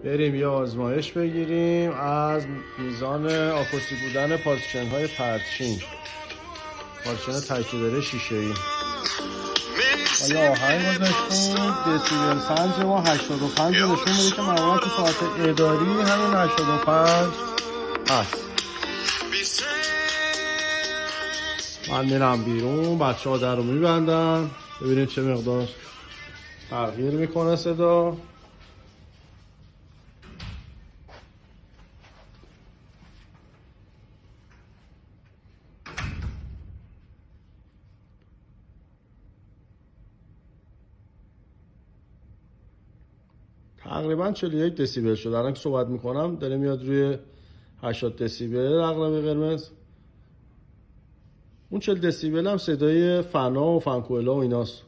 بریم یه آزمایش بگیریم از میزان آکوستیک بودن پارتیشن های پرچین، پارتیشن تکیه‌دار شیشه‌ای. حالا آهنگ گذاشتیم، دسیبل سنج ما 85 نشون میده که معمولا تو ساعت اداری همین 85 هست. من میرم بیرون، بچه ها در رو میبندن، ببینیم چه مقدار تغییر میکنه صدا. تقریبا 41 دسیبل شد. الان که صحبت میکنم داره میاد روی 80 دسیبل رقم قرمز. اون 40 دسیبل هم صدای فنا و فنکوئلا و ایناست.